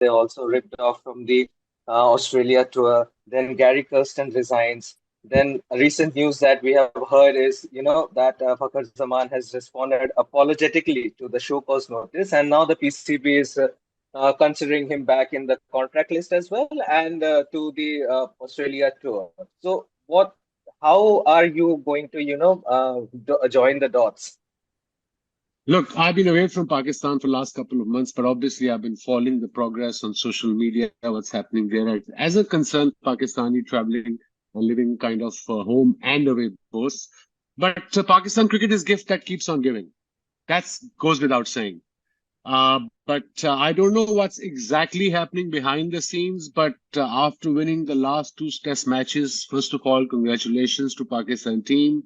they also ripped off from the Australia tour. Then Gary Kirsten resigns. Then recent news that we have heard is, that Fakhar Zaman has responded apologetically to the show cause notice, and now the PCB is considering him back in the contract list as well, and to the Australia tour. So, how are you going to, join the dots? Look, I've been away from Pakistan for the last couple of months, but obviously I've been following the progress on social media, what's happening there. As a concerned Pakistani traveling and living kind of home and away both. But Pakistan cricket is gift that keeps on giving. That goes without saying. But I don't know what's exactly happening behind the scenes. But after winning the last two test matches, first of all, congratulations to Pakistan team.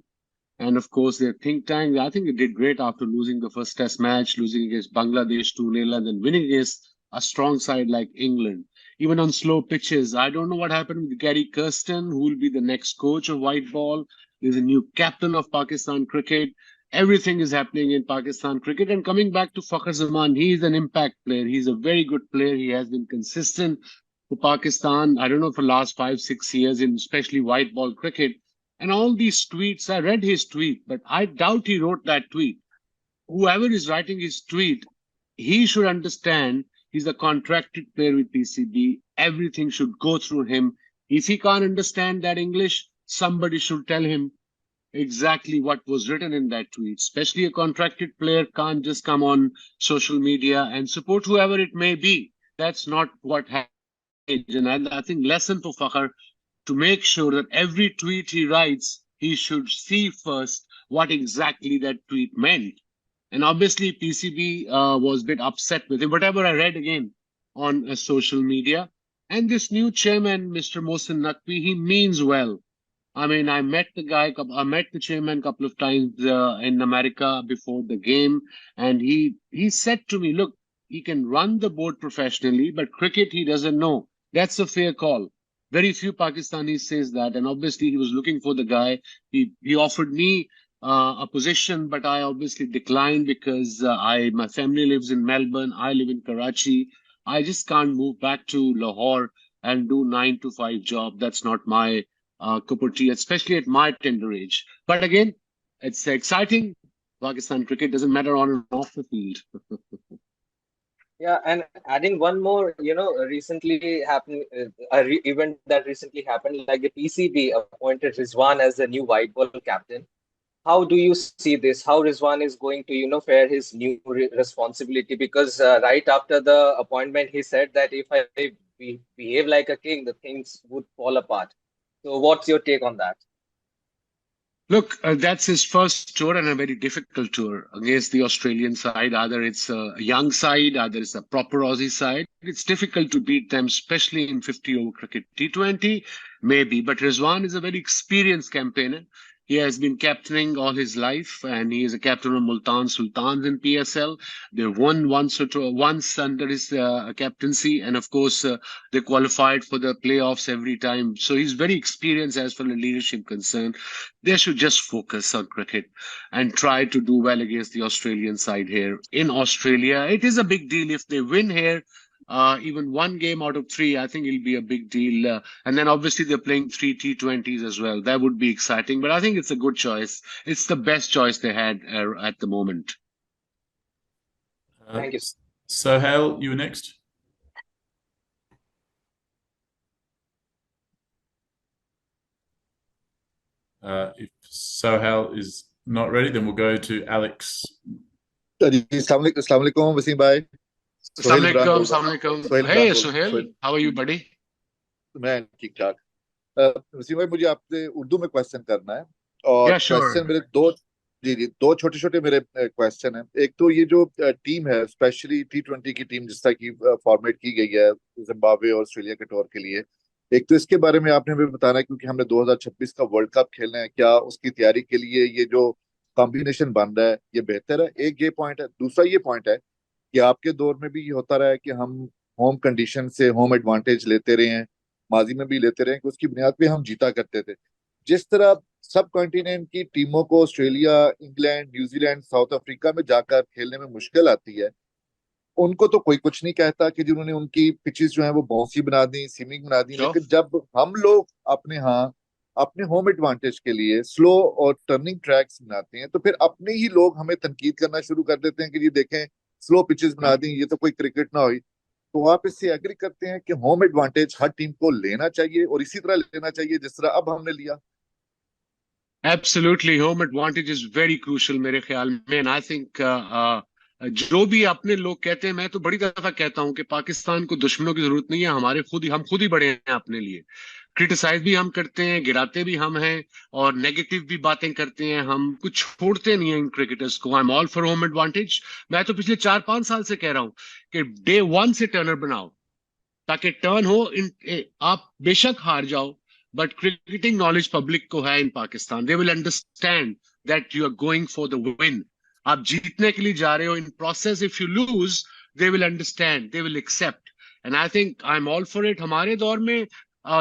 And of course, their think tank, I think they did great after losing the first test match, losing against Bangladesh 2-0, and then winning against a strong side like England. Even on slow pitches, I don't know what happened with Gary Kirsten, who will be the next coach of white ball. There's a new captain of Pakistan cricket. Everything is happening in Pakistan cricket. And coming back to Fakhar Zaman, he is an impact player. He's a very good player. He has been consistent for Pakistan, I don't know, for the last 5, 6 years, in especially white ball cricket. And all these tweets, I read his tweet, but I doubt he wrote that tweet. Whoever is writing his tweet, he should understand he's a contracted player with PCB. Everything should go through him. If he can't understand that English, somebody should tell him exactly what was written in that tweet. Especially a contracted player can't just come on social media and support whoever it may be. That's not what happened. And I think lesson for Fakhar, to make sure that every tweet he writes, he should see first what exactly that tweet meant. And obviously, PCB was a bit upset with him, whatever I read again on social media. And this new chairman, Mr. Mohsin Naqvi, he means well. I mean, I met the chairman a couple of times in America before the game. And he said to me, look, he can run the board professionally, but cricket he doesn't know. That's a fair call. Very few Pakistanis says that, and obviously he was looking for the guy. He offered me a position, but I obviously declined because my family lives in Melbourne. I live in Karachi. I just can't move back to Lahore and do 9 to 5 job. That's not my cup of tea, especially at my tender age. But again, it's exciting. Pakistan cricket doesn't matter on and off the field. Yeah, and adding one more, recently happened, event that recently happened, like the PCB appointed Rizwan as the new white ball captain. How do you see this? How Rizwan is going to, fare his new responsibility? Because right after the appointment, he said that if I behave like a king, the things would fall apart. So, what's your take on that? Look, that's his first tour and a very difficult tour against the Australian side. Either it's a young side, either it's a proper Aussie side. It's difficult to beat them, especially in 50-over cricket. T20, maybe, but Rizwan is a very experienced campaigner. He has been captaining all his life, and he is a captain of Multan Sultans in PSL. They won once under his captaincy, and of course, they qualified for the playoffs every time. So he's very experienced as far as leadership concerned. They should just focus on cricket and try to do well against the Australian side here. In Australia, it is a big deal if they win here. Even one game out of 3, I think it'll be a big deal. And then obviously they're playing 3 T20s as well. That would be exciting, but I think it's a good choice. It's the best choice they had at the moment. Thank you. Sohail, you were next. If Sohail is not ready, then we'll go to Alex. Assalamualaikum, Wasim bhai. Assalamualaikum. Hey, Sohail. How are you, buddy? मैं ठीक ठाक। वसीम भाई, मुझे आपसे उर्दू में question करना है और क्वेश्चन मेरे दो छोटे छोटे मेरे क्वेश्चन हैं। एक तो ये जो टीम है, स्पेशली T20 की टीम जिस तरह की फॉर्मेट की गई है जिम्बाब्वे और ऑस्ट्रेलिया के टूर के लिए, एक तो इसके बारे में आपने हमें बताना है क्योंकि हमने 2026 का वर्ल्ड कप खेलना है, क्या उसकी तैयारी के लिए ये जो कॉम्बिनेशन बन रहा है ये बेहतर है? एक ये पॉइंट है। दूसरा ये पॉइंट है कि आपके दौर में भी ये होता रहा है कि हम होम कंडीशन से होम एडवांटेज लेते रहे हैं, माजी में भी लेते रहे हैं कि उसकी बुनियाद पे हम जीता करते थे। जिस तरह सब कॉन्टिनेंट की टीमों को Australia, England, New Zealand, south Africa में जाकर खेलने में मुश्किल आती है, उनको तो कोई कुछ नहीं कहता कि जिन्होंने उनकी पिचेस जो है वो बाउंसी बना दी, सीमिंग बना दी, लेकिन जब हम लोग अपने यहाँ अपने होम एडवांटेज के लिए स्लो और टर्निंग ट्रैक्स बनाते हैं, तो फिर अपने ही लोग हमें तनकीद करना शुरू कर देते हैं कि जी देखें स्लो पिचेस बना दी, ये तो कोई क्रिकेट ना हुई। तो आप इससे एग्री करते हैं कि होम एडवांटेज हर टीम को लेना चाहिए और इसी तरह लेना चाहिए जिस तरह अब हमने लिया? Absolutely, home advantage is very crucial मेरे ख्याल में, and I think जो भी अपने लोग कहते हैं, मैं तो बड़ी दफा कहता हूं कि पाकिस्तान को दुश्मनों की जरूरत नहीं है, हम खुद ही बड़े हैं अपने लिए। क्रिटिसाइज भी हम करते हैं, गिराते भी हम हैं, और नेगेटिव भी बातें करते हैं, हम कुछ छोड़ते नहीं हैं इन क्रिकेटर्स को। आई am all for home advantage. मैं तो पिछले 4-5 साल से कह रहा हूं कि डे 1 से टर्नर बनाओ, ताकि टर्न हो। आप बेशक हार जाओ, बट क्रिकेटिंग नॉलेज पब्लिक को है in Pakistan. They will understand that you are going for the win. आप जीतने के लिए जा रहे हो। In process if you lose, they will understand, they will accept, and I think I am all for it. हमारे दौर में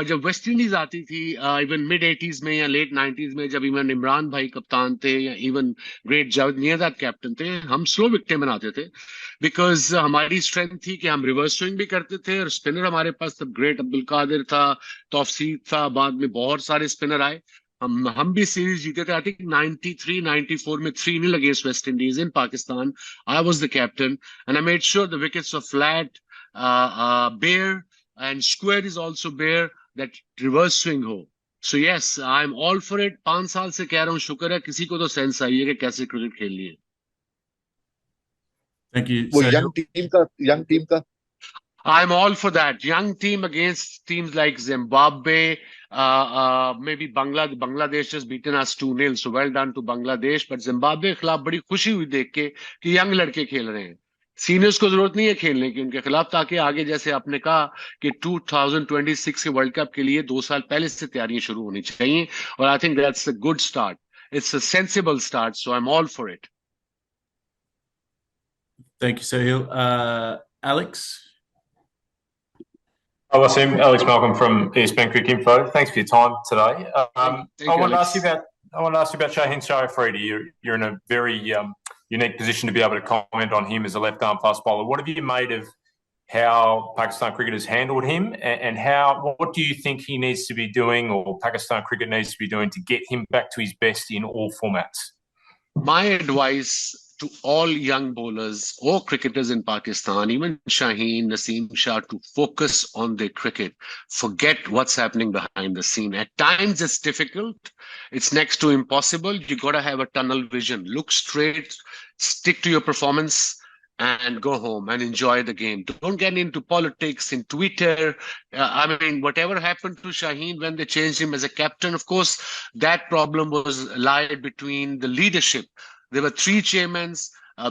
जब वेस्ट इंडीज आती थी, इवन मिड 80s में या लेट 90s में, जब इवन इमरान भाई कप्तान थे या even great Javed Miandad captain थे, हम स्लो विकेटें बनाते थे, बिकॉज हमारी स्ट्रेंथ थी कि हम रिवर्स स्विंग भी करते थे, और स्पिनर हमारे पास तब ग्रेट अब्दुल कादिर था, तौफीक था, बाद में बहुत सारे स्पिनर आए। हम भी सीरीज जीते थे। आई थिंक 93-94 में 3-0 against West Indies in Pakistan. I was the captain and I made sure the wickets were flat, bare, and square is also bare, that reverse swing हो। So yes, I'm all for it। 5 साल से कह रहा हूँ, शुक्र है किसी को तो सेंस आई है कि कैसे क्रिकेट खेलनी है। Thank you, वो Sahil. यंग टीम का I'm all for that. Young team against teams like Zimbabwe, maybe Bangladesh has beaten us 2-0, so well done to Bangladesh. But Zimbabwe के खिलाफ बड़ी खुशी हुई देख के कि यंग लड़के खेल रहे हैं। सीनियर्स को जरूरत नहीं है खेलने की उनके खिलाफ, ताकि आगे जैसे आपने कहा कि 2026 के वर्ल्ड कप के लिए 2 साल पहले से तैयारियां शुरू होनी चाहिए, और I think that's a good start. It's a sensible start, so I am all for it. Thank you, Sahil. Alex? Hi, Wasim. Alex Malcolm from ESPN Cricket Info. Thanks for your time today. I want to ask you about Shaheen Afridi. You're in a very unique position to be able to comment on him as a left-arm fast bowler. What have you made of how Pakistan cricket has handled him, and what do you think he needs to be doing, or Pakistan cricket needs to be doing, to get him back to his best in all formats? My advice to all young bowlers or cricketers in Pakistan, even Shaheen, Naseem Shah, to focus on their cricket. Forget what's happening behind the scene. At times it's difficult. It's next to impossible. You got to have a tunnel vision. Look straight, stick to your performance, and go home and enjoy the game. Don't get into politics, in Twitter. I mean, whatever happened to Shaheen when they changed him as a captain, of course, that problem was lied between the leadership. There were 3 chairmen.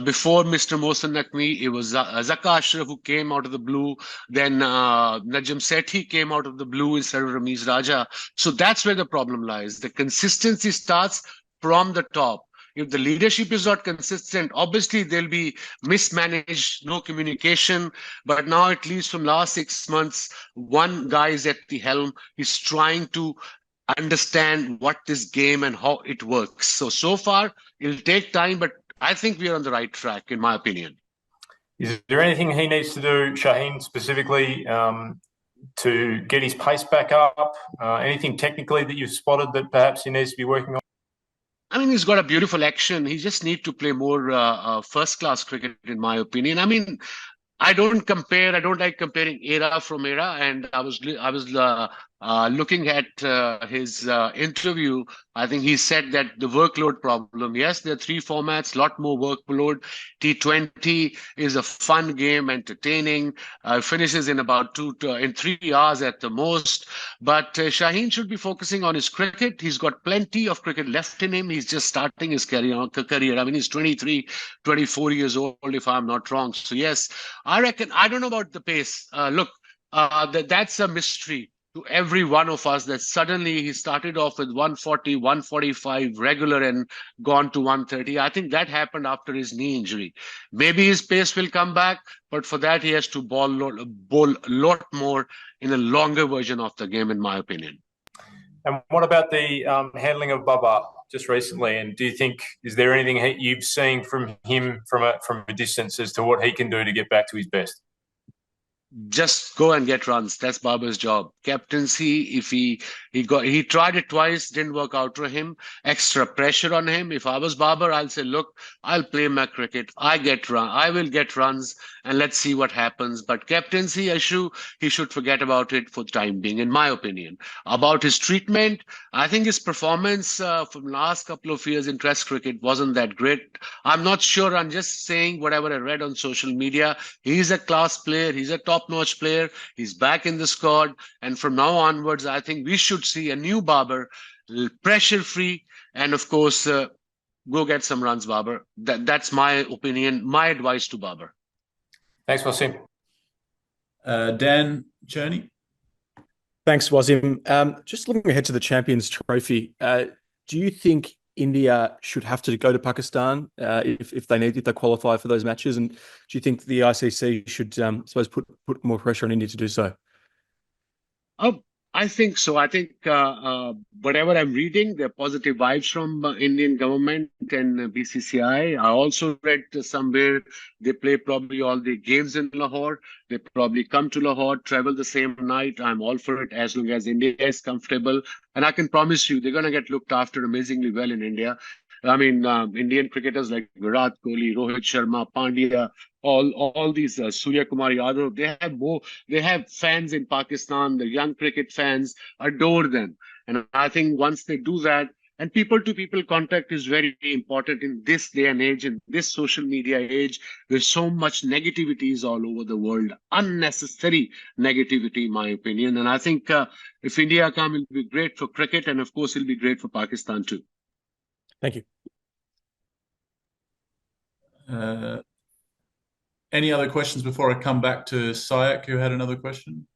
Before Mr. Mohsen Naqvi, it was Zaka Ashraf who came out of the blue. Then Najam Sethi came out of the blue instead of Ramiz Raja. So that's where the problem lies. The consistency starts from the top. If the leadership is not consistent, obviously there'll be mismanaged, no communication. But now, at least from last 6 months, one guy is at the helm. He's trying to understand what this game and how it works. So far, it'll take time, but I think we are on the right track, in my opinion. Is there anything he needs to do, Shaheen, specifically, to get his pace back up? Anything technically that you've spotted that perhaps he needs to be working on? I mean, he's got a beautiful action. He just needs to play more first-class cricket, in my opinion. I mean, I don't like comparing era from era. And I was looking at his interview. I think he said that the workload problem. Yes, there are 3 formats, lot more workload. T20 is a fun game, entertaining. Finishes in about 3 hours at the most. But Shaheen should be focusing on his cricket. He's got plenty of cricket left in him. He's just starting his career. I mean, he's 23, 24 years old, if I'm not wrong. So yes, I reckon, I don't know about the pace. Look, that's a mystery to every one of us, that suddenly he started off with 140, 145 regular and gone to 130. I think that happened after his knee injury. Maybe his pace will come back, but for that he has to bowl a lot more in a longer version of the game, in my opinion. And what about the handling of Babar? just recently. And do you think, is there anything you've seen from him from a distance as to what he can do to get back to his best? Just go and get runs. That's Babar's job. Captaincy, if he tried it twice, didn't work out for him. Extra pressure on him. If I was Babar, I'll say, look, I'll play my cricket. I will get runs, and let's see what happens. But captaincy issue, he should forget about it for the time being, in my opinion. About his treatment, I think his performance from last couple of years in Test cricket wasn't that great. I'm not sure. I'm just saying whatever I read on social media. He's a class player. He's a top-notch player. He's back in the squad. And from now onwards, I think we should see a new Babar, pressure-free, and of course, go get some runs, Babar. That's my opinion, my advice to Babar. Thanks, Wasim. Dan Cherney. Thanks, Wasim. Just looking ahead to the Champions Trophy, do you think India should have to go to Pakistan if they qualify for those matches? And do you think the ICC should, suppose, put more pressure on India to do so? I think so. I think whatever I'm reading, there are positive vibes from Indian government and BCCI. I also read somewhere they play probably all the games in Lahore. They probably come to Lahore, travel the same night. I'm all for it as long as India is comfortable. And I can promise you, they're going to get looked after amazingly well in India. I mean, Indian cricketers like Virat Kohli, Rohit Sharma, Pandya, all these Surya Kumar Yadav, they have fans in Pakistan. The young cricket fans adore them. And I think once they do that, and people-to-people contact is very important in this day and age, in this social media age, where so much negativity is all over the world, unnecessary negativity, in my opinion. And I think if India come, it'll be great for cricket, and of course, it'll be great for Pakistan too. Thank you. Any other questions before I come back to Sayak, who had another question?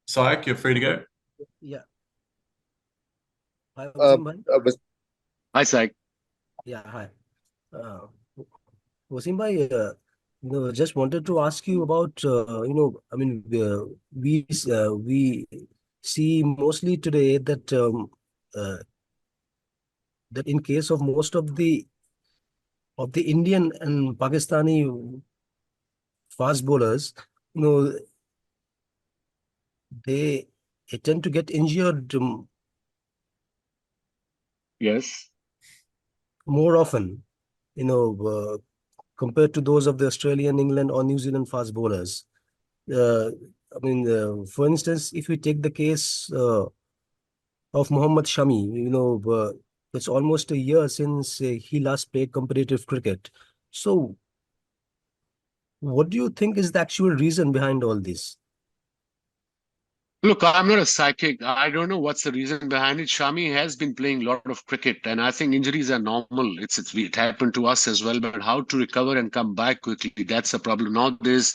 Sayak, you're free to go. Yeah. Hi, Wasim bhai. Hi, Sayak. Yeah, hi. Wasim bhai, just wanted to ask you about, I mean, we see mostly today that that in case of most of the Indian and Pakistani fast bowlers, they tend to get injured Yes. more often, compared to those of the Australian, England, or New Zealand fast bowlers. I mean, for instance, if we take the case of Mohammad Shami, it's almost a year since he last played competitive cricket. So, what do you think is the actual reason behind all this? Look, I'm not a psychic. I don't know what's the reason behind it. Shami has been playing a lot of cricket, and I think injuries are normal. It happened to us as well, but how to recover and come back quickly, that's a problem. Nowadays,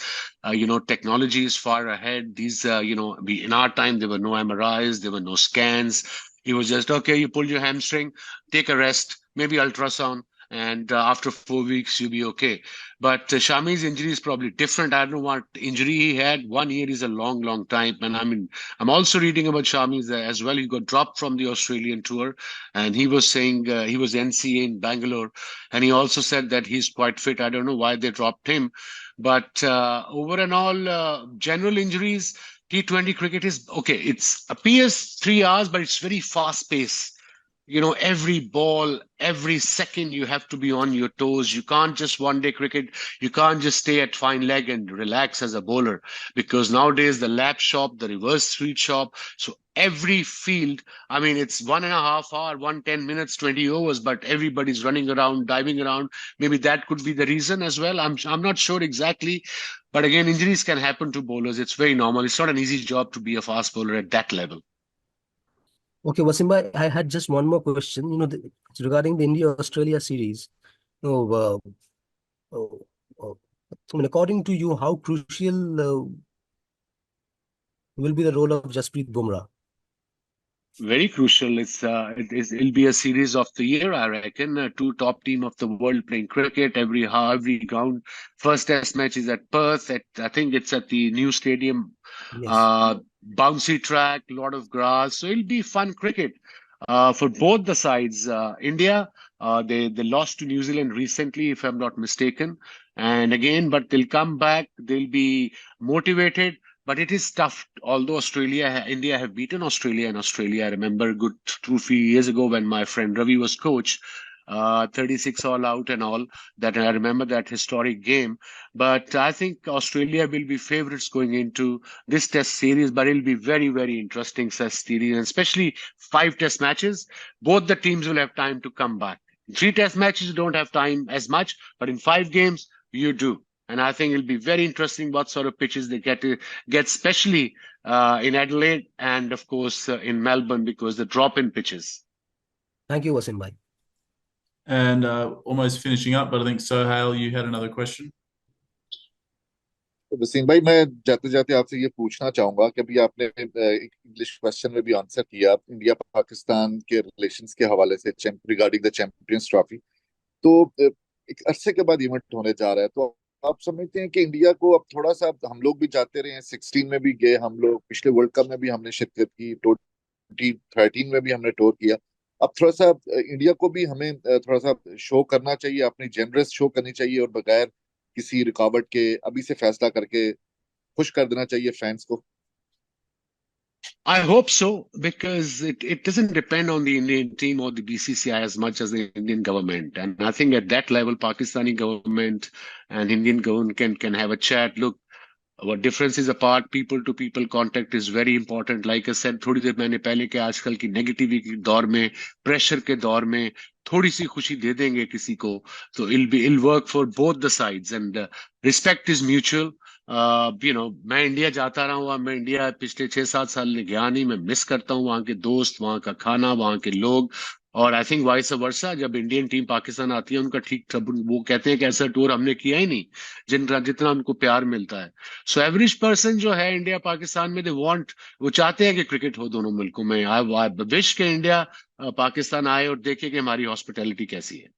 technology is far ahead. These, in our time, there were no MRIs, there were no scans. It was just, okay, you pulled your hamstring, take a rest, maybe ultrasound, and after 4 weeks, you'll be okay. But Shami's injury is probably different. I don't know what injury he had. 1 year is a long, long time. And I mean, I'm also reading about Shami's as well. He got dropped from the Australian tour, and he was saying he was NCA in Bangalore. And he also said that he's quite fit. I don't know why they dropped him. But over and all, general injuries, T20 cricket is okay. It appears 3 hours, but it's very fast paced. Every ball, every second you have to be on your toes. You can't just one-day cricket. You can't just stay at fine leg and relax as a bowler, because nowadays the lap shop, the reverse sweep shop. So every field, I mean, it's 1.5 hours, 110 minutes, 20 overs, but everybody's running around, diving around. Maybe that could be the reason as well. I'm not sure exactly. But again, injuries can happen to bowlers. It's very normal. It's not an easy job to be a fast bowler at that level. Okay, Wasim bhai, I had just one more question. Regarding the India-Australia series. I mean, according to you, how crucial will be the role of Jasprit Bumrah? Very crucial. It'll be a series of the year, I reckon. Two top team of the world playing cricket every round. First test match is at Perth. I think it's at the new stadium. Yes. Bouncy track, lot of grass. So it'll be fun cricket. for both the sides. India, they lost to New Zealand recently, if I'm not mistaken. And again, but they'll come back. They'll be motivated. But it is tough. Although India have beaten Australia in Australia. I remember good 2-3 years ago when my friend Ravi was coach. 36 all out and all that. I remember that historic game. But I think Australia will be favorites going into this test series, but it'll be very, very interesting test series, and especially 5 test matches. Both the teams will have time to come back. 3 test matches, you don't have time as much, but in 5 games, you do. And I think it'll be very interesting what sort of pitches they get, especially in Adelaide and, of course, in Melbourne, because the drop-in pitches. Thank you, Wasim bhai. And almost finishing up, but I think Sohail, you had another question. Wasim भाई, मैं जाते जाते आपसे ये पूछना चाहूंगा कि अभी आपने एक इंग्लिश क्वेश्चन में भी आंसर किया इंडिया पाकिस्तान के रिलेशंस के हवाले से रिगार्डिंग द चैंपियंस ट्रॉफी। तो एक अरसे के बाद इवेंट होने जा रहा है, तो आप समझते हैं कि इंडिया को अब थोड़ा सा, हम लोग भी जाते रहे हैं, 16 में भी गए हम लोग, पिछले वर्ल्ड कप में भी हमने शिरकत की, 2013 में भी हमने टूर किया, अब थोड़ा सा इंडिया को भी हमें थोड़ा सा शो करना चाहिए, अपनी जेनरस शो करनी चाहिए और बगैर किसी रुकावट के अभी से फैसला करके खुश कर देना चाहिए फैंस को। I hope so, because it doesn't depend on the Indian team or the BCCI as much as the Indian government. And I think at that level, Pakistani government and Indian government can have a chat. Look, what differences apart, people to people contact is very important. Like I said, थोड़ी देर मैंने पहले कि आजकल की negativity के दौर में, pressure के दौर में थोड़ी सी खुशी दे देंगे किसी को, तो it'll work for both the sides, and respect is mutual. मैं इंडिया जाता रहा हूँ, मैं इंडिया पिछले 6-7 साल में गया नहीं, मैं मिस करता हूँ वहाँ के दोस्त, वहाँ का खाना, वहाँ के लोग। और आई थिंक वाइस वर्सा, जब इंडियन टीम पाकिस्तान आती है, उनका ठीक वो कहते हैं कि ऐसा टूर हमने किया ही नहीं जितना उनको प्यार मिलता है। सो एवरेज पर्सन जो है इंडिया पाकिस्तान में, वो चाहते हैं कि क्रिकेट हो दोनों मुल्कों में। आई विश के इंडिया पाकिस्तान आए और देखे कि हमारी हॉस्पिटैलिटी कैसी है।